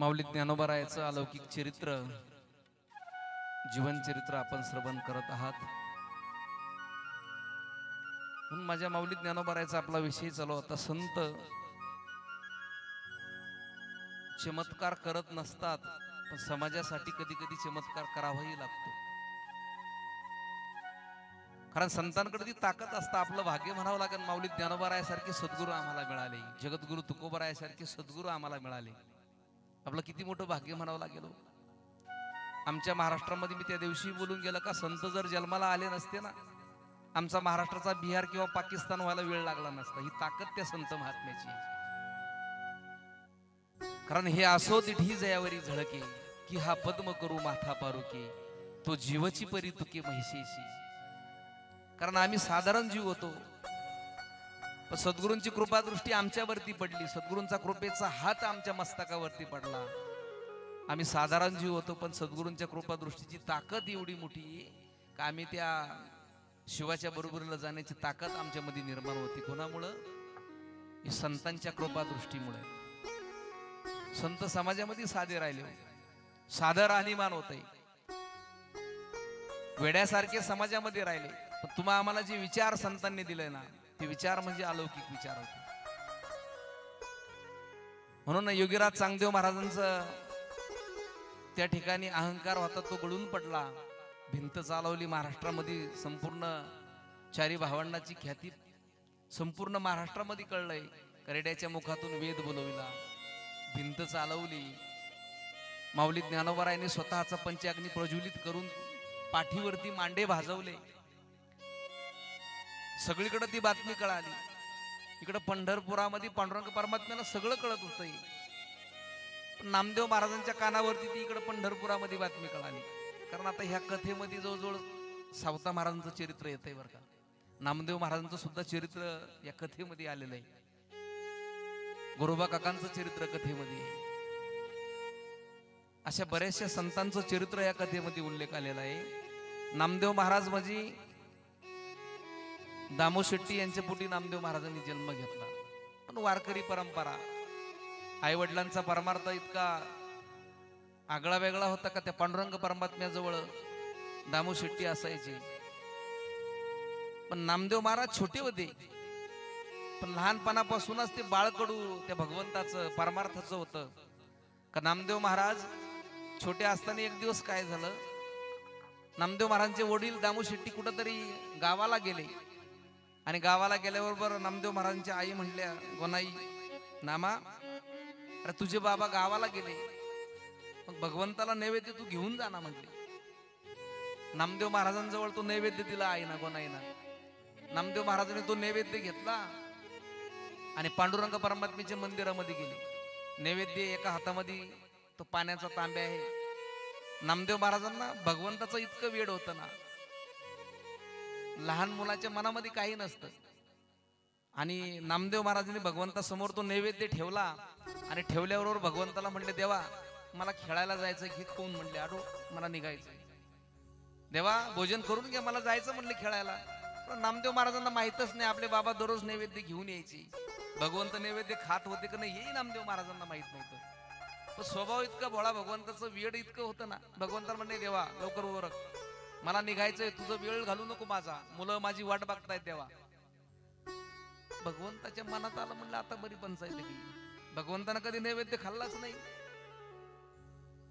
माऊली ज्ञानोबारायाचं अलौकिक चरित्र, जीवन चरित्र आपण श्रवण करत आहात। म्हणून माझ्या माऊली ज्ञानोबारायाचा आपला विषय चालू होता। संत चमत्कार करत नसतात, पण समाजासाठी कधी कधी चमत्कार करावाही लागतो। कारण संतांकडे ती ताकद असतं। आपलं भाग्य म्हणावं लागेल, माऊली ज्ञानोबारायासारखे सद्गुरू आम्हाला मिळाले, जगद्गुरु तुकोबारायासारखे सद्गुरू आम्हाला मिळाले। आपलं किती मोठं भाग्य म्हणावं लागेल। आमच्या महाराष्ट्रामध्ये मी त्या दिवशी बोलून गेलं का, संत जर जन्माला आले नसते ना, आमचा महाराष्ट्राचा बिहार किंवा पाकिस्तान व्हायला वेळ लागला नसता। ही ताकद त्या संत महात्म्याची। कारण हे असो दिठी जयावरी झळके, की हा पद्म करू माथा पारुके, तो जीवची परी तुके महिषेशी। कारण आम्ही साधारण जीव होतो, पण सद्गुरूंची कृपादृष्टी आमच्यावरती पडली, सद्गुरूंचा कृपेचा हात आमच्या मस्तकावरती पडला। आम्ही साधारण जीव होतो, पण सद्गुरूंच्या कृपादृष्टीची ताकद एवढी मोठी का आम्ही त्या शिवाच्या बरोबरीला जाण्याची ताकद आमच्यामध्ये निर्माण होती। कोणामुळं? ही संतांच्या कृपादृष्टीमुळे। संत समाजामध्ये साधे राहिले, साधं राहणीमान होते, वेड्यासारखे समाजामध्ये राहिले। पण तुम्हा आम्हाला जे विचार संतांनी दिले ना, ते विचार म्हणजे अलौकिक विचार होते। म्हणून योगीराज चांगदेव महाराजांचं त्या ठिकाणी अहंकार होता, तो गळून पडला। भिंत चालवली महाराष्ट्रामध्ये, संपूर्ण चारी भावंडांची ख्याती संपूर्ण महाराष्ट्रामध्ये कळलंय। करेड्याच्या मुखातून वेद बोलविला, भिंत चालवली। माऊली ज्ञानोबारायांनी स्वतःचा पंचाग्नी प्रज्वलित करून पाठीवरती मांडे भाजवले। सगळीकडे ती बातमी कळाली। इकडे पंढरपुरामध्ये पांडुरंग परमात्म्याला सगळं कळत होतं, पण नामदेव महाराजांच्या कानावरती ती इकडे पंढरपुरामध्ये बातमी कळाली। कारण आता ह्या कथेमध्ये जवळजवळ सावता महाराजांचं चरित्र येतंय बरं का, नामदेव महाराजांचं सुद्धा चरित्र या कथेमध्ये आलेलं आहे, गोरोबा काकांचं चरित्र कथेमध्ये आहे। अशा बऱ्याचशा संतांचं चरित्र या कथेमध्ये उल्लेख आलेला आहे। नामदेव महाराज म्हणजे दामो शेट्टी यांच्या पोटी नामदेव महाराजांनी जन्म घेतला। पण वारकरी परंपरा, आई वडिलांचा परमार्थ इतका आगळा वेगळा होता का त्या पांडुरंग परमात्म्याजवळ दामो शेट्टी असायचे। पण नामदेव महाराज छोटे होते, पण लहानपणापासूनच ते बाळकडू त्या भगवंताचं परमार्थाचं होतं का। नामदेव महाराज छोटे असताना एक दिवस काय झालं, नामदेव महाराजांचे वडील दामो शेट्टी कुठंतरी गावाला गेले, आणि गावाला गेल्याबरोबर नामदेव महाराजांच्या आई म्हणल्या, गोनाई नामा, अरे तुझे बाबा गावाला गेले, मग भगवंताला नैवेद्य तू घेऊन जा ना म्हटले। नामदेव महाराजांजवळ तो नैवेद्य दिला आईना, गोनाईना। नामदेव महाराजांनी तो नैवेद्य घेतला आणि पांडुरंग परमात्म्याच्या मंदिरामध्ये गेले। नैवेद्य एका हातामध्ये तो पाण्याचा तांब्या आहे। नामदेव महाराजांना भगवंताचं इतकं वेड होतं ना, लहान मुलाच्या मनामध्ये काही नसतं। आणि नामदेव महाराजांनी भगवंतासमोर तो नैवेद्य ठेवला, आणि ठेवल्याबरोबर भगवंताला म्हणले, देवा मला खेळायला जायचं, हे कोण म्हणले, आडो मला निघायचंय, देवा भोजन करून घ्या, मला जायचं म्हणले खेळायला। पण नामदेव महाराजांना माहितच नाही, आपले बाबा दररोज नैवेद्य घेऊन यायचे, भगवंत नैवेद्य खात होते का नाही हेही नामदेव महाराजांना माहित नव्हतं। पण स्वभाव इतका भोळा, भगवंताचं वेळ इतकं होतं ना, भगवंताला म्हणले, देवा लवकर ओरख, मला निघायचंय, तुझं वेळ घालू नको माझा, मुलं माझी वाट बघतायत देवा। भगवंताच्या मनात आलं, म्हणलं आता बरी पंचायत आहे। भगवंतानं कधी नैवेद्य खाल्लाच नाही,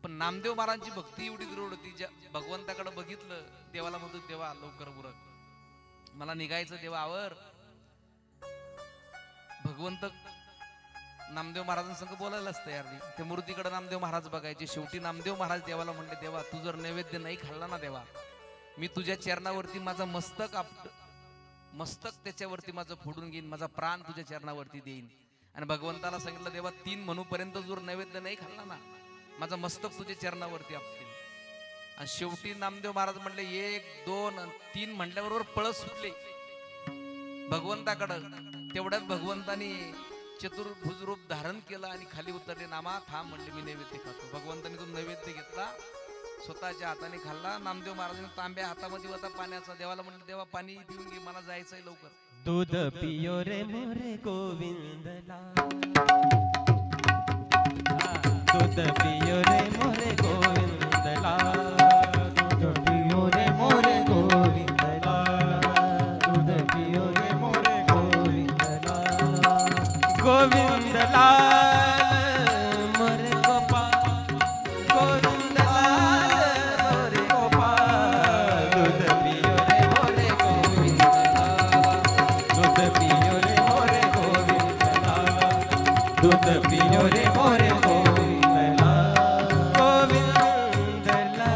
पण नामदेव महाराजांची भक्ती एवढी दृढ होती, भगवंताकडे बघितलं, देवाला म्हणतो, देवा लवकर उरक, मला निघायचं, देवा आवर। भगवंत नामदेव महाराजांसंग बोलायलाच तयार नाही, त्या मूर्तीकडे नामदेव महाराज बघायचे। शेवटी नामदेव महाराज देवाला म्हणले, देवा तू जर नैवेद्य नाही खाल्ला ना देवा, मी तुझ्या चरणावरती माझं मस्तक त्याच्यावरती माझं फोडून घेईन, माझा प्राण तुझ्या चरणावरती देईन। आणि भगवंताला सांगितलं, देवा 3 म्हणूपर्यंत जर नैवेद्य नाही खाल्ला ना, माझं मस्तक तुझ्या चरणावरती आपटेल। आणि शेवटी नामदेव महाराज म्हणले 1, 2 आणि 3 म्हटल्याबरोबर पळस सुटले भगवंताकडं। तेवढ्यात भगवंतानी चतुर्भुज रूप धारण केलं आणि खाली उतरले। नामा थांब म्हणले, मी नैवेद्य खातो। भगवंतानी तो नैवेद्य घेतला, स्वतःच्या हाताने खाल्ला। नामदेव महाराजांनी तांब्या हातामध्ये होता पाण्याचा, देवाला म्हणले, देवा पाणी पिऊन घे, मला जायचंय लवकर। दूध पियो रे मोरे गोविंदला, दूध पियो रे मोरे गोविंदला दूध पियो रे मोरे गोविंदला दूध पियो रे मोरे गोविंदला गोविंदला मोरे गोपाल गोविंदला मोरे गोपाल दूध पियो रे मोरे गोविंदला दूध पियो रे मोरे गोविंदला दूध पियो रे मोरे गोविंदला गोविंदला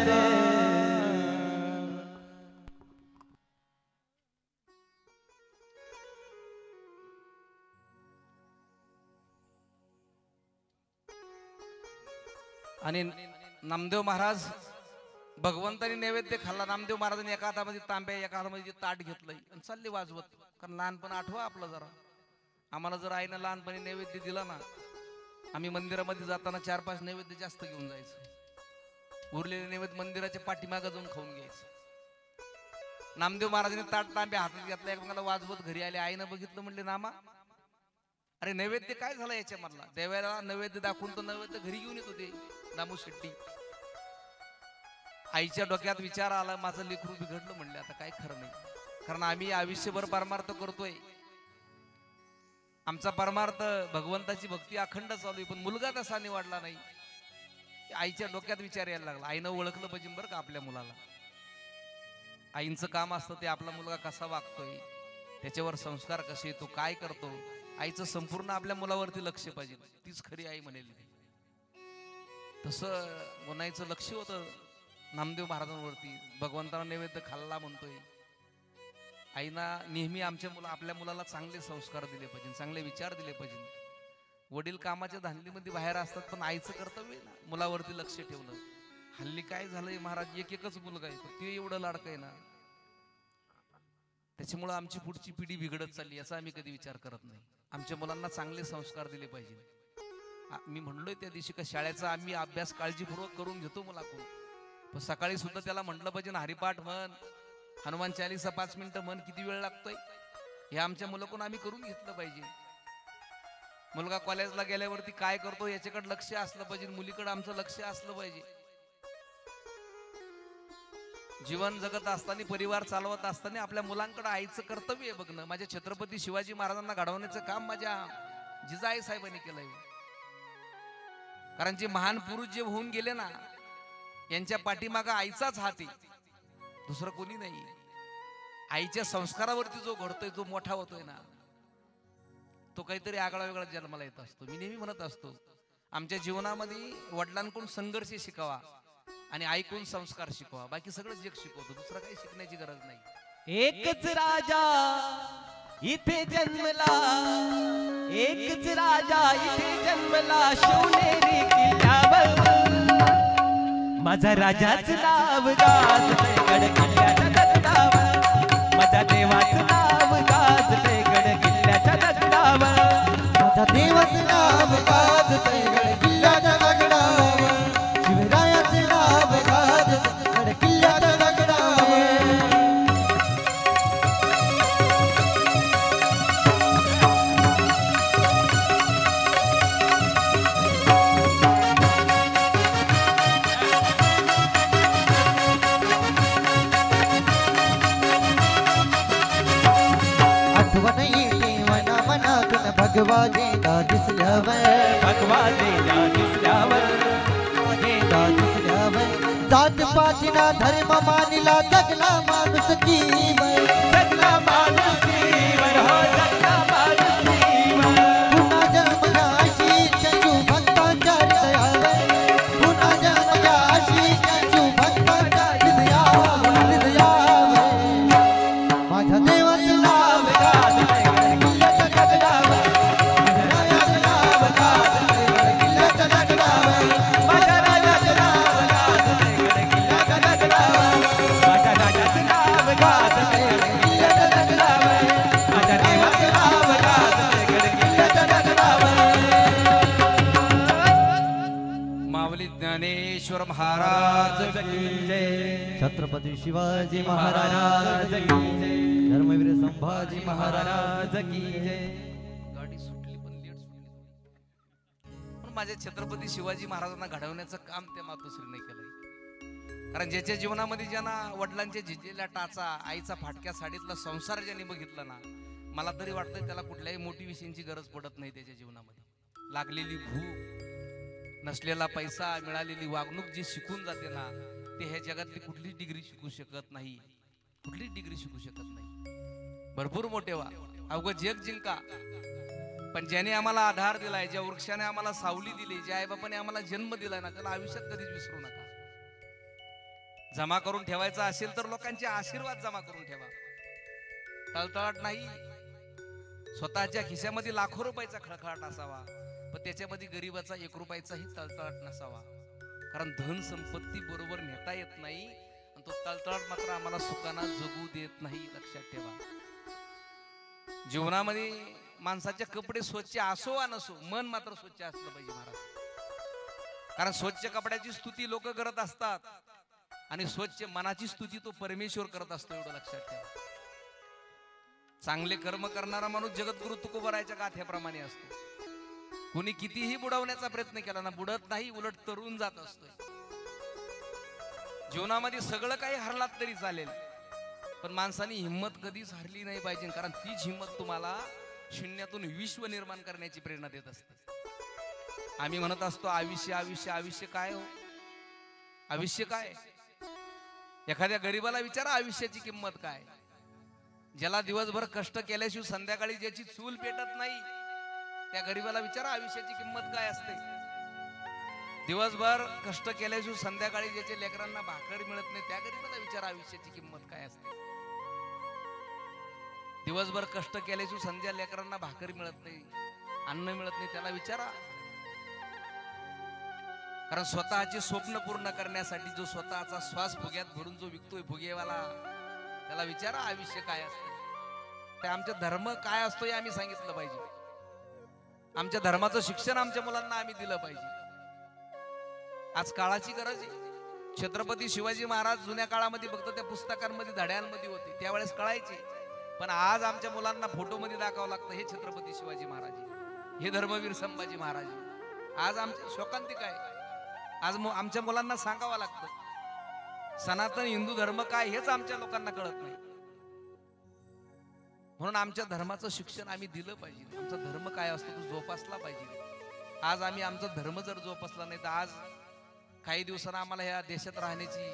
रे आणि नामदेव महाराज भगवंतानी नैवेद्य खाल्ला. नामदेव महाराजांनी एका हातामध्ये तांब्या एका हातामध्ये ताट घेतलंय आणि चालले वाजवत. कारण लहानपण आठवा आपलं जरा. आम्हाला जर आईनं लहानपणी नैवेद्य दिला ना, आम्ही मंदिरामध्ये जाताना 4-5 नैवेद्य जास्त घेऊन जायचं. उरलेले नैवेद्य मंदिराच्या पाठीमागं जाऊन खाऊन घ्यायचं. नामदेव महाराजांनी ताट तांब्या हातात घेतला, एकमेकाला वाजवत घरी आले. आईनं बघितलं, म्हणले नामा अरे नैवेद्य काय झाला याच्यामधला. देवाला नैवेद्य दाखवून तो नैवेद्य घरी घेऊन येत होते दामू शेट्टी. आईच्या डोक्यात विचार आला, माझं लेकरू बिघडलं. म्हणले आता काय खरं नाही. कारण आम्ही आयुष्यभर परमार्थ करतोय. आमचा परमार्थ भगवंताची भक्ती अखंड चालू आहे, पण मुलगा तसा निवडला नाही. आईच्या डोक्यात विचार यायला लागला. आईनं ओळखलं पाहिजे बरं का आपल्या मुलाला. आईंचं काम असतं ते आपला मुलगा कसा वागतोय, त्याच्यावर संस्कार कसे, तो काय करतो. आईचं संपूर्ण आपल्या मुलावरती लक्ष पाहिजे. तीच खरी आई म्हणेल. तसं गुणाईचं लक्ष होतं नामदेव महाराजांवरती. भगवंताला नैवेद्य खाल्ला म्हणतोय. आईना नेहमी आपल्या मुलाला चांगले संस्कार दिले पाहिजे, चांगले विचार दिले पाहिजे. वडील कामाच्या धांदलीमध्ये बाहेर असतात, पण आईचं कर्तव्य ना मुलावरती लक्ष ठेवणं. हल्ली काय झालंय महाराज, एकच मुलगा आहे, ते एवढं लाडकं आहे ना, त्याच्यामुळं आमची पुढची पिढी बिघडत चालली. याचा आम्ही कधी विचार करत नाही. आमच्या मुलांना चांगले संस्कार दिले पाहिजे. मी म्हणलोय त्या दिवशी का शाळेचा आम्ही अभ्यास काळजीपूर्वक करून घेतो मुलाकडून, पण सकाळी सुद्धा त्याला म्हटलं पाहिजे ना, हरिपाठ म्हण, हनुमान चालीसा 5 मिनिटं म्हण. किती वेळ लागतोय हे आमच्या मुलाकडून आम्ही करून घेतलं पाहिजे. मुलगा कॉलेजला गेल्यावरती काय करतो याच्याकडे लक्ष असलं पाहिजे. मुलीकडे आमचं लक्ष असलं पाहिजे. जीवन जगत असताना, परिवार चालवत असताना आपल्या मुलांकडे आईचं कर्तव्य आहे बघणं. माझ्या छत्रपती शिवाजी महाराजांना घडवण्याचं काम माझ्या जिजाई साहेबांनी केलंय. कारण जे महान पुरुष जे होऊन गेले ना, यांच्या पाठीमागं आईचाच हात आहे, दुसरं कोणी नाही. आईच्या संस्कारावरती जो घडतोय, जो मोठा होतोय ना, तो काहीतरी आगळा वेगळा जन्माला येत असतो. मी नेहमी म्हणत असतो, आमच्या जीवनामध्ये वडिलांकडून संघर्ष शिकावा आणि ऐकून संस्कार शिकवा. बाकी सगळं जग शिकवतो, दुसरं काही शिकण्याची गरज नाही. एकच राजा इथे जन्मला, एकच राजा इथे जन्मला, शिवनेरी किल्ल्यावर. माझा राजाचं नाव गाजतंय गड किल्ल्याच्या दगडावर. माझ्या देवाचं नाव गाजतंय गड किल्ल्याच्या दगडावर. माझ्या देवाचं नाव गाजतंय गड किल्ल्याच्या दगडावर. शिवरायाचं नाव गाजतंय गड किल्ल्याच्या दगडावर. आठवण येते मना मनातून भगवानेला दिसल्यावर. भगवानेला दिसल्यावर, जात पातीला धर्म मानिला, जगला माणूस कीवर. जगला माणूस कीवर, हो जगला माणूस कीवर. पुन्हा जन्मला अशी चंचू भक्तांच्या हृदयावर. पुन्हा जन्मला अशी चंचू भक्तांच्या हृदयावर. माझ्या देवाचं नाव गाजतंय गड किल्ल्याच्या दगडावर. शिवरायाचं नाव गाजतंय गड किल्ल्याच्या दगडावर. माझ्या राजाचं नाव गाजतंय गड किल्ल्याच्या दगडावर. माझ्या राजाचं नाव गाजतंय गड किल्ल्याच्या दगडावर. माझ्या देवाचं नाव गाजतंय गड किल्ल्याच्या दगडावर. माऊली ज्ञानेश्वर महाराज की जय. छत्रपती शिवाजी महाराज की जय. धर्मवीर संभाजी महाराज महाराज की जय. गाडी सुटली पण लेट सुटली, पण माझ्या छत्रपती शिवाजी महाराजांना घडवण्याचं काम त्या मातोश्रीने केलंय. कारण ज्याच्या जीवनामध्ये ज्यांना वडिलांच्या झिजलेल्या टाचा, आईचा फाटक्या साडीतला संसार ज्यांनी बघितला ना, मला तरी वाटतं त्याला कुठल्याही मोटिवेशनची गरज पडत नाही त्याच्या जीवनामध्ये. लागलेली भूक, नसलेला पैसा, मिळालेली वागणूक जी शिकून जाते ना, ते ह्या जगातली कुठलीच डिग्री शिकू शकत नाही. कुठलीच डिग्री शिकू शकत नाही. भरपूर मोठे व्हा, अवघं जग जिंका, पण ज्याने आम्हाला आधार दिलाय, ज्या वृक्षाने आम्हाला सावली दिली, ज्या आईबापाने आम्हाला जन्म दिलाय ना, त्याला आयुष्यात कधीच विसरू नका. जमा करून ठेवायचा असेल तर लोकांचे आशीर्वाद जमा करून ठेवा. तळतळाट नाही. स्वतःच्या खिशामध्ये लाखो रुपयाचा खळखळाट असावा, पण त्याच्यामध्ये गरीबाचा 1 रुपयाचाही तळतळाट नसावा. कारण धन संपत्ती बरोबर नेता येत नाही, आणि तो तळतळाट मात्र आम्हाला सुखाना जगू देत नाही. लक्षात ठेवा. जीवनामध्ये माणसाचे कपडे स्वच्छ असो वा नसो, मन मात्र स्वच्छ असलं पाहिजे महाराज. कारण स्वच्छ कपड्याची स्तुती लोक करत असतात, आणि स्वच्छ मनाची स्तुती तो परमेश्वर करत असतो. एवढं लक्षात ठेवा. चांगले कर्म करणारा माणूस जगद्गुरु तुकोबरायच्या गाथ्याप्रमाणे असतो. कोणी कितीही बुडवण्याचा प्रयत्न केला ना, बुडत नाही, उलट तरुण जात असतो. जीवनामध्ये सगळं काही हरलात तरी चालेल, पण माणसाने हिंमत कधीच हरली नाही पाहिजे. कारण तीच हिंमत तुम्हाला शून्यातून विश्व निर्माण करण्याची प्रेरणा देत असते. आम्ही म्हणत असतो आयुष्य आयुष्य आयुष्य. काय हो आयुष्य? काय? एखाद्या गरीबाला विचारा आयुष्याची किंमत काय. ज्याला दिवसभर कष्ट केल्याशिवाय संध्याकाळी ज्याची चूल पेटत नाही, त्या गरीबाला विचारा आयुष्याची किंमत काय असते. दिवसभर कष्ट केल्याशिवाय संध्याकाळी ज्याच्या लेकरांना भाकर मिळत नाही, त्या गरीबाला विचारा आयुष्याची किंमत काय असते. दिवसभर कष्ट केल्याशिवाय संध्या लेकरांना भाकर मिळत नाही, अन्न मिळत नाही, त्याला विचारा. कारण स्वतःचे स्वप्न पूर्ण करण्यासाठी जो स्वतःचा श्वास फुग्यात भरून जो विकतोय फुगेवाला, त्याला विचारा आयुष्य काय असतं. ते आमचा धर्म काय असतो हे आम्ही सांगितलं पाहिजे. आमच्या धर्माचं शिक्षण आमच्या मुलांना आम्ही दिलं पाहिजे. आज काळाची गरज आहे. छत्रपती शिवाजी महाराज जुन्या काळामध्ये फक्त त्या पुस्तकांमध्ये धड्यांमध्ये होते, त्यावेळेस कळायचे. पण आज आमच्या मुलांना फोटोमध्ये दाखवावं लागतं हे छत्रपती शिवाजी महाराज, हे धर्मवीर संभाजी महाराज. आज आमच्या शोकांतिक आहे. आज आमच्या मुलांना सांगावं लागतं सनातन हिंदू धर्म काय हेच आमच्या लोकांना कळत नाही. म्हणून आमच्या धर्माचं शिक्षण आम्ही दिलं पाहिजे. आमचा धर्म काय असतो तो जोपासला पाहिजे. आज आम्ही आमचा धर्म जर जोपासला नाही तर आज काही दिवसांना आम्हाला ह्या देशात राहण्याची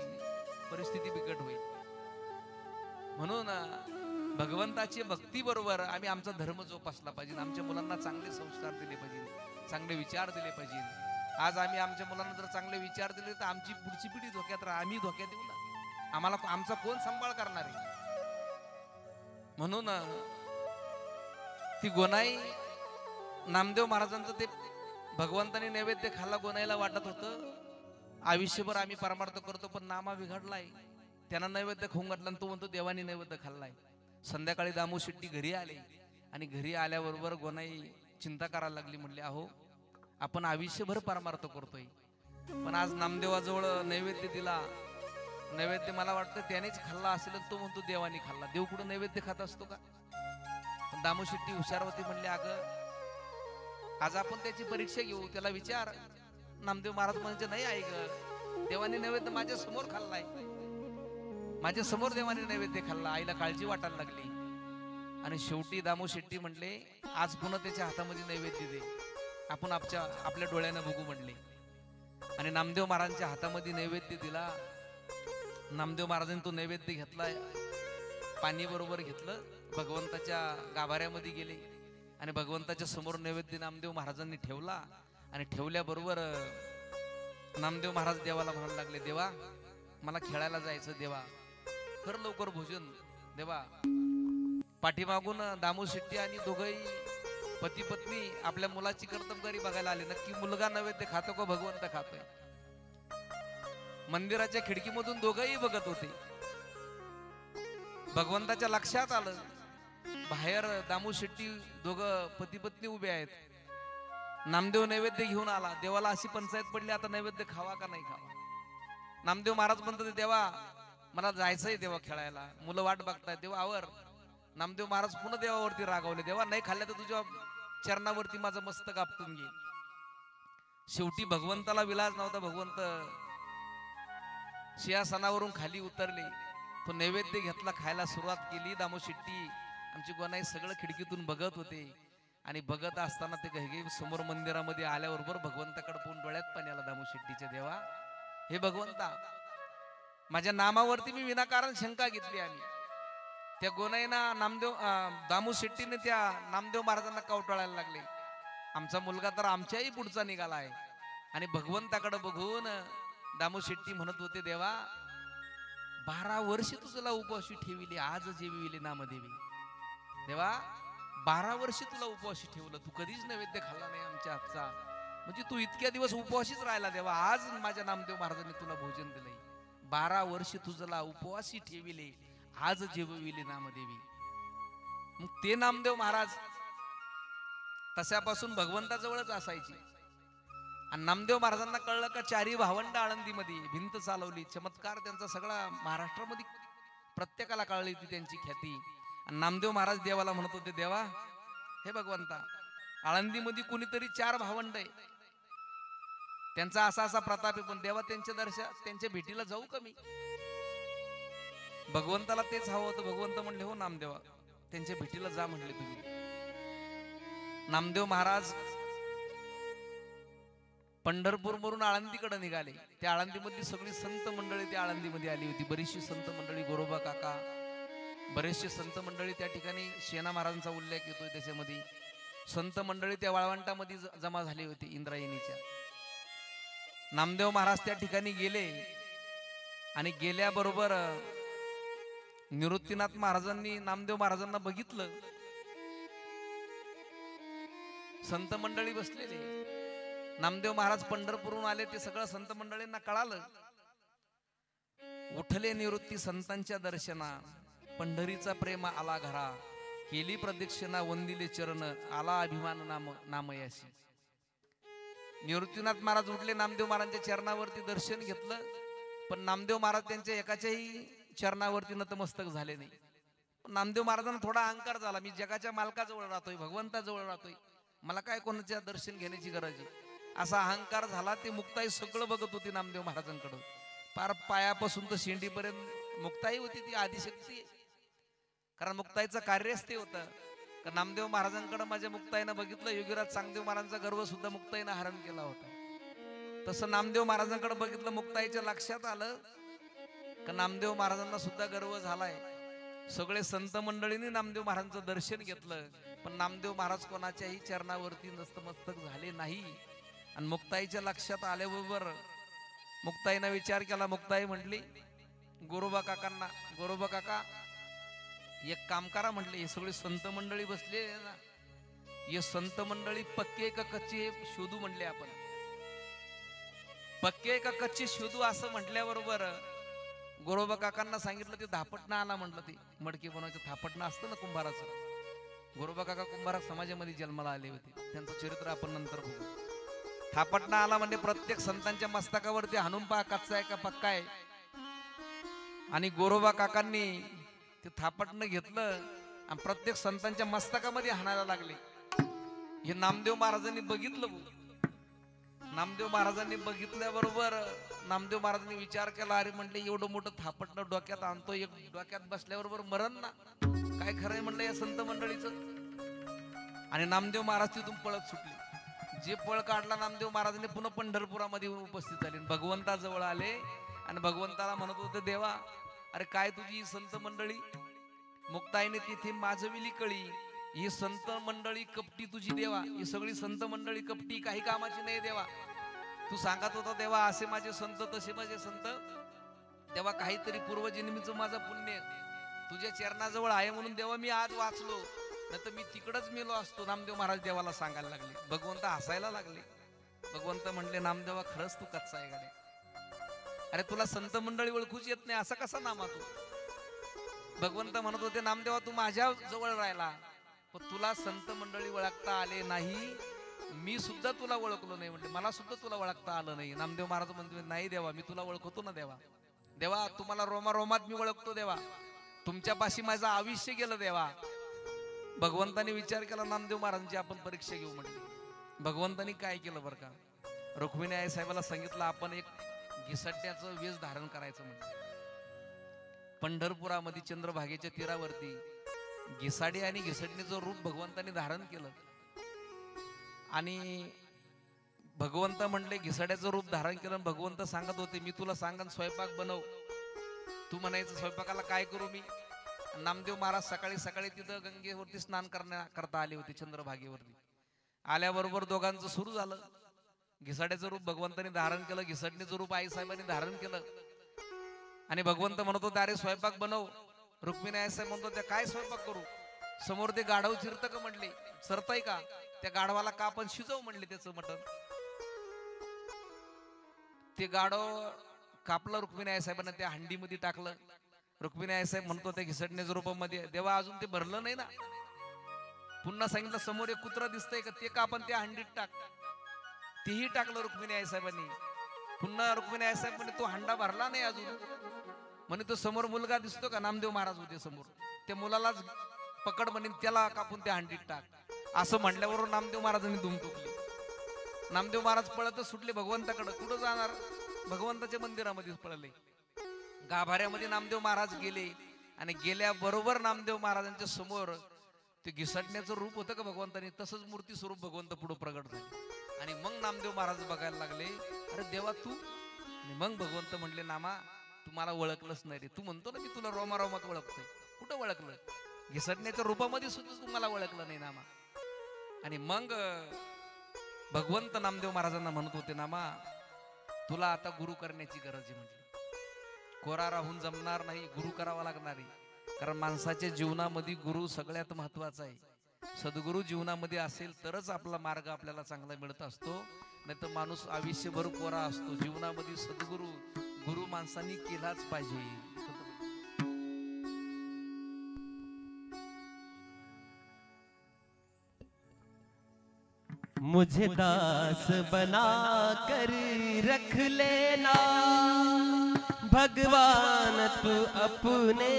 परिस्थिती बिकट होईल. म्हणून भगवंताची भक्ती बरोबर आम्ही आमचा धर्म जोपासला पाहिजे. आमच्या मुलांना चांगले संस्कार दिले पाहिजे, चांगले विचार दिले पाहिजे. आज आम्ही आमच्या मुलांना जर चांगले विचार दिले तर आमची पुढची पिढी धोक्यात राहा. आम्ही धोक्यात येऊ ना, आम्हाला आमचा कोण सांभाळ करणार आहे. म्हणून ती गोनाई नामदेव महाराजांचं ते भगवंताने नैवेद्य खाल्ला, गोनाईला वाटत होतं आयुष्यभर आम्ही परमार्थ करतो, पण नामा बिघडलाय. त्यांना नैवेद्य खाऊन घातला आणि तो म्हणतो देवानी नैवेद्य खाल्लाय. संध्याकाळी दामू शेट्टी घरी आले, आणि घरी आल्याबरोबर गोनाई चिंता करायला लागली. म्हणले अहो आपण आयुष्यभर परमार्थ करतोय, पण आज नामदेवाजवळ नैवेद्य दिला, नैवेद्य मला वाटतं त्यानेच खाल्ला असेल, तो म्हणतो देवानी खाल्ला. देव कुठं नैवेद्य खात असतो का? पण दामू शेट्टी हुशार होती, म्हणले अगं आज आपण त्याची परीक्षा घेऊ, त्याला विचार. नामदेव महाराज म्हणजे नाही आहे ग, देवाने नैवेद्य माझ्या समोर खाल्लाय, माझ्या समोर देवाने नैवेद्य खाल्ला. आईला काळजी वाटायला लागली, आणि शेवटी दामू शेट्टी म्हणले आज पुन्हा त्याच्या हातामध्ये नैवेद्य दे, आपण आपल्या डोळ्यानं बघू म्हणले. आणि नामदेव महाराजांच्या हातामध्ये नैवेद्य दिला. नामदेव महाराजांनी तो नैवेद्य घेतला, पाणी बरोबर घेतलं, भगवंताच्या गाभाऱ्यामध्ये गेले, आणि भगवंताच्या समोर नैवेद्य नामदेव महाराजांनी ठेवला. आणि ठेवल्याबरोबर नामदेव महाराज देवाला म्हणायला लागले, देवा मला खेळायला जायचं, देवा कर लवकर भोजन. देवा पाठीमागून दामू शेट्टी आणि दोघंही पती पत्नी आपल्या मुलाची कर्तबगारी बघायला आले. नक्की मुलगा नैवेद्य खातो का भगवंत खातोय? मंदिराच्या खिडकीमधून दोघंही बघत होते. भगवंताच्या लक्षात आलं बाहेर दामू शेट्टी दोघं पती पत्नी उभे आहेत. नामदेव नैवेद्य घेऊन आला. देवाला अशी पंचायत पडली आता नैवेद्य खावा का नाही खावा. नामदेव महाराज म्हणतात देवा मला जायचंय देवा खेळायला, मुलं वाट बघतायत, देवा आवर. नामदेव महाराज पुन्हा देवावरती रागावले, देवा नाही खाल्ल्या तर तुझ्या चरणावरती माझं मस्तक आपटून घे. शेवटी भगवंताला विलाज नव्हता. भगवंत सिंहासनावरून खाली उतरले. तो नैवेद्य घेतला, खायला सुरुवात केली. दामू शेट्टी आमची गोनाई सगळं खिडकीतून बघत होते. आणि बघत असताना ते घाई समोर मंदिरामध्ये आल्याबरोबर भगवंताकडे पाहून डोळ्यात पाणी आलं. दामू शेट्टीच्या देवा, हे भगवंता, माझ्या नामावरती मी विनाकारण शंका घेतली. आम्ही त्या गोनाईना दामू शेट्टीने त्या नामदेव महाराजांना कवटाळायला लागले. आमचा मुलगा तर आमच्याही पुढचा निघाला आहे. आणि भगवंताकडे बघून दामू शेट्टी म्हणत होते, देवा 12 वर्ष तुझला उपवाशी ठेविली, आज जेविली नामदेवी. देवा 12 वर्ष तुला उपवाशी ठेवलं, तू कधीच नैवेद्य खाल्ला नाही आमच्या हातचा, म्हणजे तू इतक्या दिवस उपवाशीच राहिला. देवा आज माझ्या नामदेव महाराजांनी तुला भोजन दिलंय. 12 वर्ष तुझला उपवासी ठेविले, आज जेविली नामदेवी. मग ते नामदेव महाराज तशापासून भगवंताजवळच असायची. आणि नामदेव महाराजांना कळलं का 4 भावंड आळंदीमध्ये भिंत चालवली. चमत्कार त्यांचा सगळा महाराष्ट्रामध्ये प्रत्येकाला कळली होती त्यांची ख्याती. आणि नामदेव महाराज देवाला म्हणत होते, देवा हे भगवंता, आळंदीमध्ये कुणीतरी 4 भावंड आहे, त्यांचा असा असा प्रताप आहे, पण देवा त्यांच्या भेटीला जाऊ का मी? भगवंताला तेच हवं होतं. भगवंत म्हणले, हो नामदेवा, त्यांच्या भेटीला जा म्हणले तुम्ही. नामदेव महाराज पंढरपूरवरून आळंदीकडे निघाले. त्या आळंदीमधली सगळी संत मंडळी त्या आळंदीमध्ये आली होती. बरीचशी संत मंडळी, गोरोबा काका, बरेचसे संत मंडळी त्या ठिकाणी, शेणा महाराजांचा उल्लेख येतोय त्याच्यामध्ये. संत मंडळी त्या वाळवंटामध्ये जमा झाली होती इंद्रायणीच्या. नामदेव महाराज त्या ठिकाणी गेले आणि गेल्याबरोबर निवृत्तीनाथ महाराजांनी नामदेव महाराजांना बघितलं. संत मंडळी बसलेले. नामदेव महाराज पंढरपूरहून आले, ते सगळं संत मंडळींना कळालं. उठले निवृत्ती संतांच्या दर्शना, पंढरीचा प्रेम आला घरा, केली प्रदक्षिणा वंदिले चरण, आला अभिमान नामयाशी. निवृत्तीनाथ महाराज उठले, नामदेव महाराजांच्या चरणावरती दर्शन घेतलं. पण नामदेव महाराज त्यांच्या एकाच्याही चरणावरती नतमस्तक झाले नाही. नामदेव महाराजांना थोडा अहंकार झाला, मी जगाच्या मालकाजवळ राहतोय, भगवंताजवळ राहतोय, मला काय कोणाच्या दर्शन घेण्याची गरज आहे, असा अहंकार झाला. ते मुक्ताई सगळं बघत होती नामदेव महाराजांकडं. पार पायापासून तर शेंडीपर्यंत मुक्ताई होती, ती आदिशक्ती. कारण मुक्ताईचं कार्यच ते होतं. का नामदेव महाराजांकडे माझ्या मुक्ताईनं बघितलं, योगीराज चांगदेव महाराजांचा गर्व सुद्धा मुक्ताईनं हरण केला होता. तसं नामदेव महाराजांकडे बघितलं, मुक्ताईच्या लक्षात आलं का नामदेव महाराजांना सुद्धा गर्व झालाय. सगळे संत मंडळींनी नामदेव महाराजांचं दर्शन घेतलं, पण नामदेव महाराज कोणाच्याही चरणावरती नतमस्तक झाले नाही. आणि मुक्ताईच्या लक्षात आल्याबरोबर मुक्ताईनं विचार केला. मुक्ताई म्हटली गोरोबा काकांना, गोरोबा काका एक काम करा म्हटले, हे सगळे संत मंडळी बसले ना, हे संत मंडळी पक्के का कच्चे शोधू म्हणले आपण. पक्के का कच्चे शोधू असं म्हटल्याबरोबर गोरोबा काकांना सांगितलं, ते धापटणं आला म्हटलं. ते मडके बनवायचं धापटणं असतं ना कुंभाराचं. गोरोबा काका कुंभार समाजामध्ये जन्माला आले होते, त्यांचं चरित्र आपण नंतर बघू. थापटणं आला म्हणजे प्रत्येक संतांच्या मस्तकावरती हाणून पहा, कच्चा आहे का पक्का आहे. आणि गोरोबा काकांनी ते थापटणं घेतलं आणि प्रत्येक संतांच्या मस्तकामध्ये हाणायला लागले. हे नामदेव महाराजांनी बघितलं. नामदेव महाराजांनी बघितल्याबरोबर नामदेव महाराजांनी विचार केला, अरे म्हटले एवढं मोठं थापटणं डोक्यात आणतो, एक डोक्यात बसल्याबरोबर मरण ना, काय खरंय म्हणलं या संत मंडळीचं. आणि नामदेव महाराज तिथून पळत सुटले. जे पळ काढला नामदेव महाराजांनी पुन्हा पंढरपुरामध्ये उपस्थित झाले, भगवंताजवळ आले आणि भगवंताला म्हणत होते, देवा अरे काय तुझी संत मंडळी, मुक्ताईने तिथे माझविली कळी, ही संत मंडळी कपटी तुझी देवा, ही सगळी संत मंडळी कपटी, काही कामाची नाही देवा. तू सांगत होता देवा असे माझे संत तसे माझे संत, तेव्हा काहीतरी पूर्वजन्मीचं माझं पुण्य तुझ्या चरणाजवळ आहे म्हणून देवा मी आज वाचलो, नाही तर मी तिकडच मेलो असतो. नामदेव महाराज देवाला सांगायला लागले. भगवंत हसायला लागले. भगवंत म्हणले, नामदेवा खरंच तू कच्चा आहे गाड्या, अरे तुला संत मंडळी ओळखूच येत नाही, असा कसा नामा तू. भगवंत म्हणत होते, नामदेवा तू माझ्या जवळ राहिला, पण तुला संत मंडळी ओळखता आले नाही, मी सुद्धा तुला ओळखलो नाही, म्हणजे मला सुद्धा तुला ओळखता आलं नाही. नामदेव महाराज म्हणतो, नाही देवा मी तुला ओळखतो ना देवा, देवा तुम्हाला रोमा रोमात मी ओळखतो देवा, तुमच्यापाशी माझं आयुष्य गेलं देवा. भगवंतानी विचार केला नामदेव महाराजांची आपण परीक्षा घेऊ म्हटली. भगवंतानी काय केलं बरं का, रुक्मिणी आई साहेबाला सांगितलं आपण एक घिसटण्याचं वेश धारण करायचं म्हणजे. पंढरपुरामध्ये चंद्रभागेच्या तीरावरती घिसाडी आणि घिसटणीचं रूप भगवंतांनी धारण केलं आणि भगवंत म्हणले घिसाड्याचं रूप धारण केलं. भगवंत सांगत होते मी तुला सांगन स्वयंपाक बनव. तू म्हणायचं स्वयंपाकाला काय करू मी. नामदेव महाराज सकाळी सकाळी तिथं गंगेवरती स्नान करता आले होते चंद्रभागेवरती. आल्याबरोबर दोघांचं सुरू झालं. घिसाड्याचं रूप भगवंतांनी धारण केलं, घिसटणीचं रूप आई साहेबांनी धारण केलं आणि भगवंत म्हणत होते अरे स्वयंपाक बनव. रुक्मिणी आई साहेब म्हणतो त्या काय स्वयंपाक करू. समोर ते गाढव चिरतं का म्हणले, सरताय का त्या गाढवाला का आपण शिजव म्हणले त्याचं मटण. ते गाढव कापलं रुक्मिणी आई साहेबांना त्या हंडीमध्ये टाकलं. रुक्मिणी आई साहेब म्हणतो त्या घिसटण्याच्या रूपामध्ये देवा अजून ते भरलं नाही ना. पुन्हा सांगितलं समोर एक कुत्रा दिसतंय का ते का आपण त्या हंडीत टाक. तेही टाकलं रुक्मिणी आई साहेबांनी. पुन्हा रुक्मिणी आई साहेब म्हणे तो हंडा भरला नाही अजून. म्हणे तो समोर मुलगा दिसतो का नामदेव महाराज होते समोर, त्या मुलालाच पकड म्हणे त्याला कापून त्या हंडीत टाक. असं म्हणल्यावर नामदेव महाराजांनी धूम टोकली. नामदेव महाराज पळतच सुटले भगवंताकडे. कुठं जाणार, भगवंताच्या मंदिरामध्येच पळले. गाभाऱ्यामध्ये नामदेव महाराज गेले आणि गेल्याबरोबर नामदेव महाराजांच्या समोर ते घिसटण्याचं रूप होतं का भगवंतानी तसंच मूर्ती स्वरूप भगवंत पुढे प्रगट झाले. आणि मग नामदेव महाराज बघायला लागले अरे देवा तू. मग भगवंत म्हणले नामा तू मला ओळखलंच नाही रे. तू म्हणतो ना मी तुला रोमारोमात ओळखतोय, कुठं ओळखलं. घिसटण्याच्या रूपामध्ये सुद्धा तू मला ओळखलं नाही नामा. आणि मग भगवंत नामदेव महाराजांना म्हणत होते नामा तुला आता गुरु करण्याची गरज आहे. म्हटलं कोरा राहून जमणार नाही, गुरु करावा लागणार आहे. कारण माणसाच्या जीवनामध्ये गुरु सगळ्यात महत्वाचा आहे. सद्गुरु जीवनामध्ये असेल तरच आपला मार्ग आपल्याला चांगला मिळत असतो. नाही तर माणूस आयुष्यभर कोरा असतो. जीवनामध्ये सद्गुरु गुरु माणसांनी केलाच पाहिजे. मुझे दास बना कर रख लेना भगवान तू अपने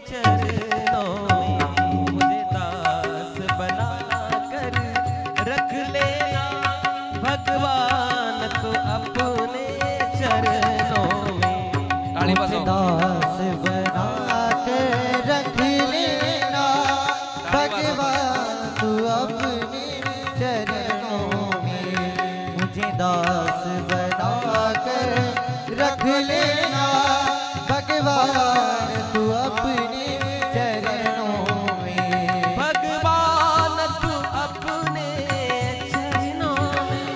चरणों में. मुझे दास बना कर रख लेना भगवान तू अपने चरणों में. ताली बजाओ. दास बना के रख लेना भगवान तू अपने चरणों में. मुझे दास बना कर रख लेना भगवान तू अपने चरणों में. भगवान तू अपने चरणों में.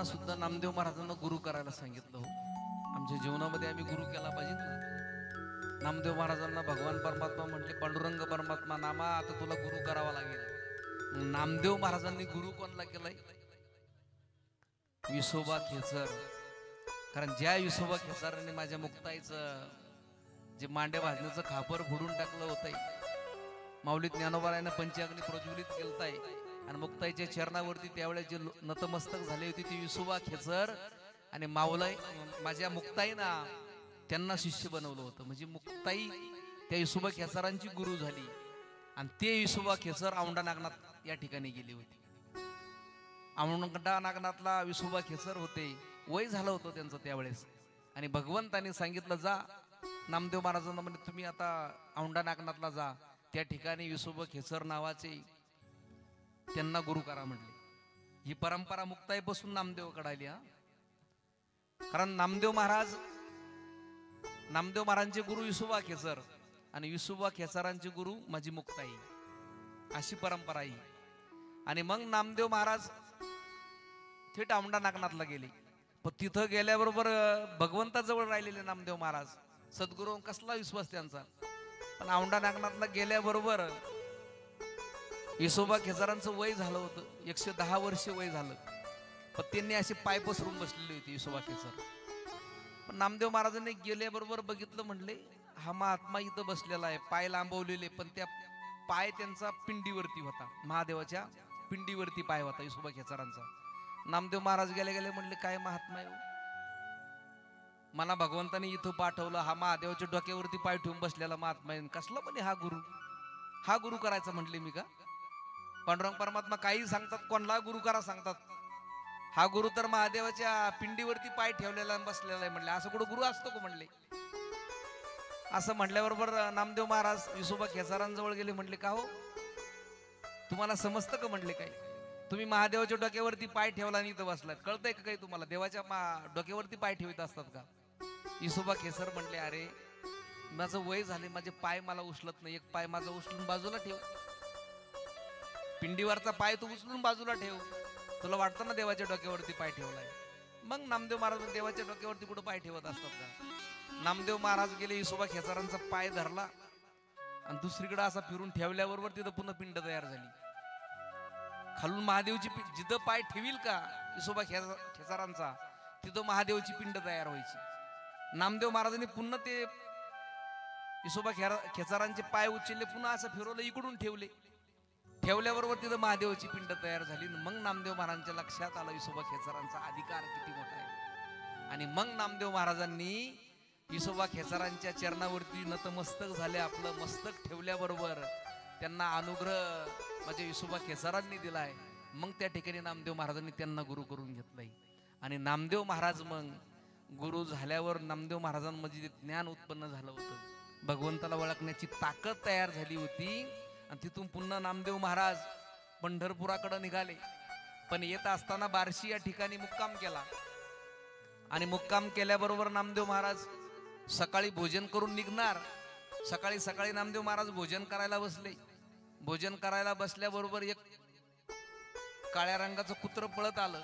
सुद्धा नामदेव महाराजांना गुरु करायला सांगितलं हो. आमच्या जीवनामध्ये आम्ही गुरु केला पाहिजे ना. नामदेव महाराजांना भगवान परमात्मा म्हटले, पांडुरंग परमात्मा नामा आता तुला गुरु करावा लागेल. नामदेव महाराजांनी गुरु कोणला केलाय? विसोबा खेचर. कारण ज्या विसोबा खेचरांनी माझ्या मुक्ताईचं जे मांडे भाजण्याचं खापर फोडून टाकलं होतंय, माऊली ज्ञानोबारायनं पंचाग्नी प्रज्वलित केलताय आणि मुक्ताईच्या चरणावरती त्यावेळेस जे नतमस्तक झाले होते ते विसोबा खेचर आणि माऊलाई माझ्या मुक्ताईना त्यांना शिष्य बनवलं होतं. म्हणजे मुक्ताई त्या विसोबा खेचरांची गुरु झाली आणि ते विसोबा खेचर औंढा नागनाथ या ठिकाणी गेले होते. औंढा नागनाथला विसोबा खेचर होते, वय झालं होतं त्यांचं त्यावेळेस. आणि भगवंताने सांगितलं जा नामदेव महाराजांना, म्हणजे तुम्ही आता औंढा नागनाथला जा, त्या ठिकाणी विसोबा खेचर नावाचे त्यांना गुरु करा म्हटले. ही परंपरा मुक्ताईपासून नामदेव कडायली. हा, कारण नामदेव महाराजांचे गुरु विसोबा खेचर आणि विसोबा खेचरांचे गुरु माझी मुक्ताई, अशी परंपरा आहे. आणि मग नामदेव महाराज थेट औंढा नागनाथला गेले. पण तिथं गेल्याबरोबर भगवंताजवळ राहिलेले नामदेव महाराज, सद्गुरू कसला विश्वास त्यांचा. पण औंढा नागनाथला गेल्याबरोबर विसोबा खेचरांचं वय झालं होतं, 110 वर्ष वय झालं. पण त्यांनी असे पाय पसरून बसलेले होते विसोबा खेचर. पण नामदेव महाराजांनी गेल्याबरोबर बघितलं, म्हणले हा महात्मा इथं बसलेला आहे, पाय लांबवलेले, पण त्या पाय त्यांचा पिंडीवरती होता, महादेवाच्या पिंडीवरती पाय होता विसोबा खेचरांचा. नामदेव महाराज गेले गेले म्हणले काय महात्मा आहे, मला भगवंताने इथं पाठवलं, हा महादेवाच्या डोक्यावरती पाय ठेवून बसलेला महात्मा आहे, कसला म्हणे हा गुरु करायचा. म्हटले मी का? पांडुरंग परमात्मा काही सांगतात, कोणला गुरु करा सांगतात, हा गुरु तर महादेवाच्या पिंडीवरती पाय ठेवलेला बसलेला आहे. म्हणले असं कुठं गुरु असतो का? म्हणले असं म्हटल्याबरोबर नामदेव महाराज विसोबा खेचरांजवळ गेले. म्हणले का हो, तुम्हाला समजतं का? म्हणले काय, तुम्ही महादेवाच्या डोक्यावरती पाय ठेवला आणि इथं बसलात, कळतंय का काही तुम्हाला? देवाच्या डोक्यावरती पाय ठेवत असतात का? विसोबा खेचर म्हणले अरे माझं वय झाले, माझे पाय मला उचलत नाही, एक पाय माझा उचलून बाजूला ठेव, पिंडीवरचा पाय तू उचलून बाजूला ठेव, तुला वाटतं ना देवाच्या डोक्यावरती पाय ठेवलाय. मग नामदेव महाराज देवाच्या डोक्यावरती कुठं पाय ठेवत असतात का? नामदेव महाराज गेले, विसोबा खेचरांचा पाय धरला आणि दुसरीकडे असा फिरून ठेवल्याबरोबर तिथं पुन्हा पिंड तयार झाली. खालून महादेवची जिथं पाय ठेवील का विसोबा खेचरांचा, तिथं महादेवची पिंड तयार व्हायची. नामदेव महाराजांनी पुन्हा ते विसोबा खेचरांचे पाय उचलले, पुन्हा असं फिरवलं, इकडून ठेवल्याबरोबर तिथं महादेवाची पिंड तयार झाली. मग नामदेव महाराजांच्या लक्षात आलं विसोबा खेचरांचा अधिकार किती मोठा आहे. आणि मग नामदेव महाराजांनी विसोबा खेचरांच्या चरणावरती नतमस्तक झाले, आपलं मस्तक ठेवल्याबरोबर त्यांना अनुग्रह माझ्या विसोबा खेचरांनी दिलाय. मग त्या ठिकाणी नामदेव महाराजांनी त्यांना गुरु करून घेतलंय. आणि नामदेव महाराज मग गुरु झाल्यावर नामदेव महाराजांमध्ये जे ज्ञान उत्पन्न झालं होतं, भगवंताला ओळखण्याची ताकद तयार झाली होती. आणि तिथून पुन्हा नामदेव महाराज पंढरपुराकडे निघाले. पण येत असताना बार्शी या ठिकाणी मुक्काम केला. आणि मुक्काम केल्याबरोबर नामदेव महाराज सकाळी भोजन करून निघणार. सकाळी नामदेव महाराज भोजन करायला बसले. भोजन करायला बसल्याबरोबर एक काळ्या रंगाचं कुत्र पळत आलं.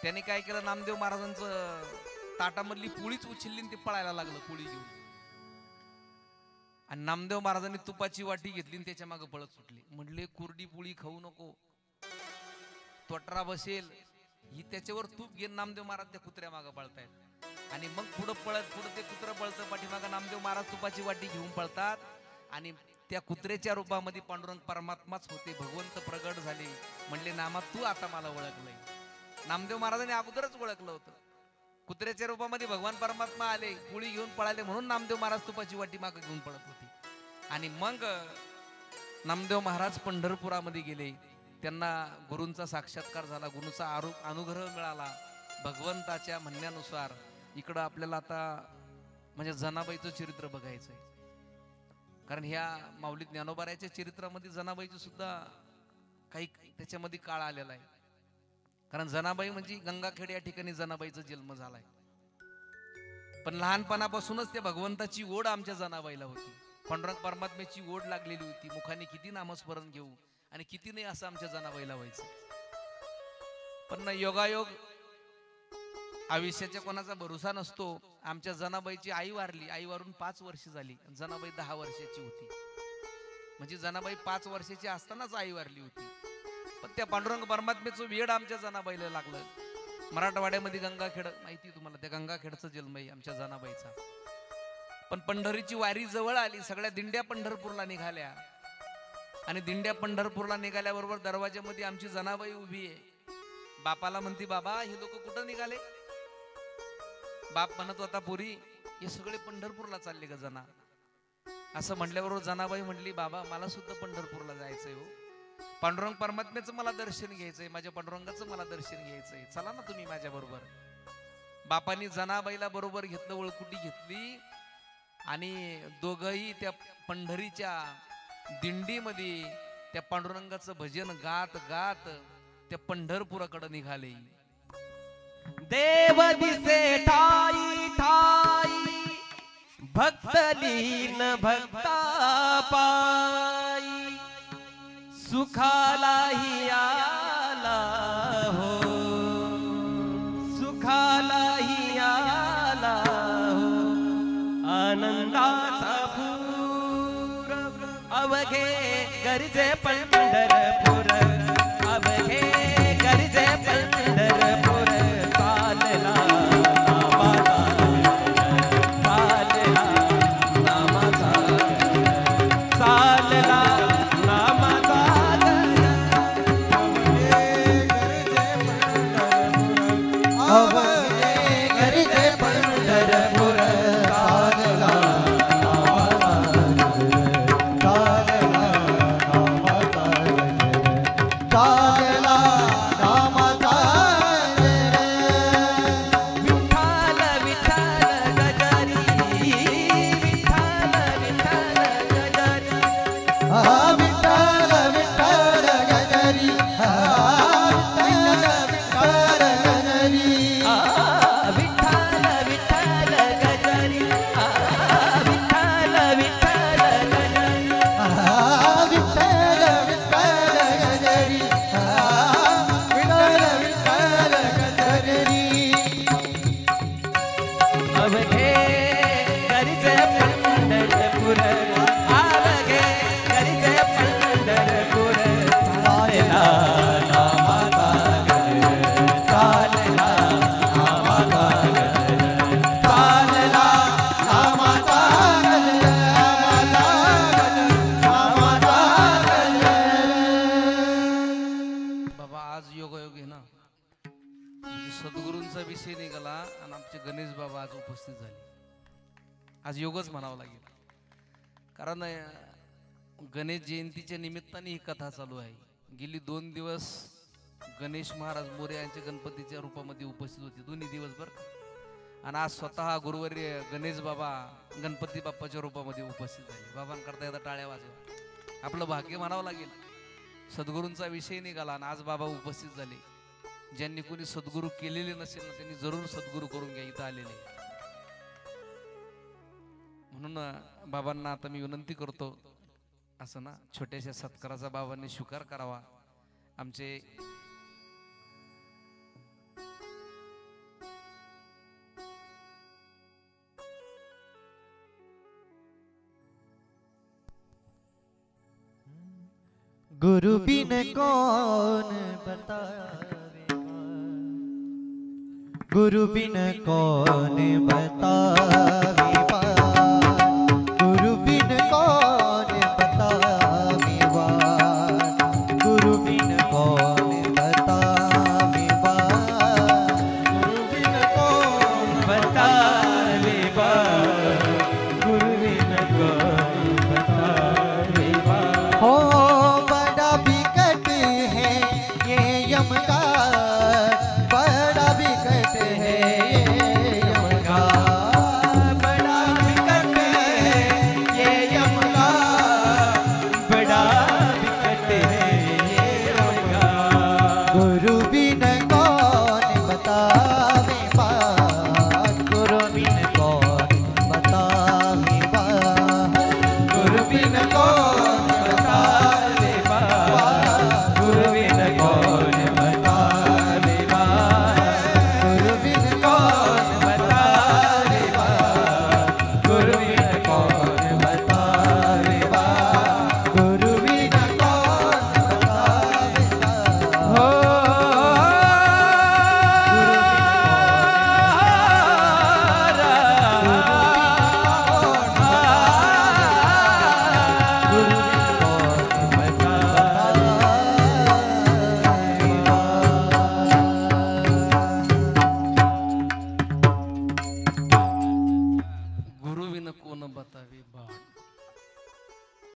त्याने काय केलं, नामदेव महाराजांचं ताटामधली पोळीच उचलली आणि ते पळायला लागलं पोळी घेऊन. आणि नामदेव महाराजांनी तुपाची वाटी घेतली आणि त्याच्या मागे पळत सुटली. म्हणले कुरडी पोळी खाऊ नको, त्वटरा बसेल, ही त्याच्यावर तूप घेऊन नामदेव महाराज त्या कुत्र्या मागे पळतायत. आणि मग पुढं ते कुत्रं पळतं, पाठीमागं नामदेव महाराज तुपाची वाटी घेऊन पळतात. आणि त्या कुत्र्याच्या रूपामध्ये पांडुरंग परमात्माच होते, भगवंत प्रगट झाले. म्हणले नामा तू आता मला ओळखलंय. नामदेव महाराजांनी अगोदरच ओळखलं होतं, कुत्र्याच्या रूपामध्ये भगवान परमात्मा आले, पोळी घेऊन पळाले, म्हणून नामदेव महाराज तुपाची वाटी मागे घेऊन पळत होते. आणि मग नामदेव महाराज पंढरपुरामध्ये गेले. त्यांना गुरूंचा साक्षात्कार झाला, गुरूंचा अनुग्रह मिळाला. भगवंताच्या म्हणण्यानुसार इकडं आपल्याला आता म्हणजे जनाबाईचं चरित्र बघायचंय. कारण ह्या माऊली ज्ञानोबाराच्या चरित्रामध्ये जनाबाईचं सुद्धा काही त्याच्यामध्ये काळ आलेला आहे. कारण जनाबाई म्हणजे गंगाखेड या ठिकाणी जनाबाईचा जन्म झालाय. पण लहानपणापासूनच त्या भगवंताची ओढ आमच्या जनाबाईला होती, पांडुरंग परमात्म्याची ओढ लागलेली होती. मुखाने किती नामस्मरण घेऊ आणि किती नाही असं आमच्या जनाबाईला व्हायचं. पण योगायोग आयुष्याच्या कोणाचा भरोसा नसतो. आमच्या जनाबाईची आई वारली. आई वारून 5 वर्ष झाली. जनाबाई 10 वर्षाची होती. म्हणजे जनाबाई 5 वर्षाची असतानाच आई वारली होती. पण त्या पांडुरंग परमात्म्याचं वेड आमच्या जनाबाईला लागलं. मराठवाड्यामध्ये गंगाखेड माहिती तुम्हाला, त्या गंगाखेडचा जन्म आहे आमच्या जनाबाईचा. पण पंढरीची वारी जवळ आली. सगळ्या दिंड्या पंढरपूरला निघाल्या आणि दिंड्या पंढरपूरला निघाल्याबरोबर दरवाज्यामध्ये आमची जनाबाई उभी आहे. बापाला म्हणती, बाबा हे लोक कुठं निघाले? बाप म्हणत होता, पुरी हे सगळे पंढरपूरला चालले ग जना. असं म्हटल्याबरोबर जनाबाई म्हटली, बाबा मला सुद्धा पंढरपूरला जायचंय हो. पांडुरंग परमात्म्याचं मला दर्शन घ्यायचंय, माझ्या पांडुरंगाचं मला दर्शन घ्यायचंय, चला ना तुम्ही माझ्या बरोबर. बापानी जनाबाईला बरोबर घेतलं, ओळखुटी घेतली आणि दोघही त्या पंढरीच्या दिंडीमध्ये त्या पांडुरंगाचं भजन गात गात त्या पंढरपुराकडे निघाले. देव दिसे ठाई ठाई भक्त लीन भक्ता पाई सुखालाही आला हो सुखालाही आला हो आनंदाचा पूर अवघे गरजे पंढरपूर अवघे गरजे पंढरपूर चालला नामाचा चालला नामाचा अवघे गरजे पंढरपूर चालला सद्गुरूंचा विषय निघाला आणि आमचे गणेश बाबा आज उपस्थित झाले. आज योगच म्हणावं लागेल, कारण गणेश जयंतीच्या निमित्ताने ही कथा चालू आहे. गेली 2 दिवस गणेश महाराज मोरे यांच्या गणपतीच्या रूपामध्ये उपस्थित होते, दोन्ही दिवस बरं. आणि आज स्वतः गुरुवर्य गणेश बाबा गणपती बाप्पाच्या रूपामध्ये उपस्थित झाले. बाबांकरता एकदा टाळ्या वाजवा, आपलं भाग्य म्हणावं लागेल. सद्गुरूंचा विषय निघाला आणि आज बाबा उपस्थित झाले. ज्यांनी कोणी सद्गुरू केलेले नसेल ना त्यांनी जरूर सद्गुरू करून घ्या, इथं आलेले. म्हणून बाबांना आता मी विनंती करतो, असं ना छोट्याशा सत्काराचा बाबांनी स्वीकार करावा. आमचे गुरु बिन कौन बतावेगा, गुरु बिन कौन बतावेगा, गुरु बिन कौन बतावेगा, गुरु बिन कौन बतावेगा, गुरु बिन कौन बतावेगा, गुरु बिन कौन बतावेगा. हो बड़ा बिकट है ये यम का, बड़ा बिकट है ये यम का, बड़ा अनुभवी न कोण बतावी बाळ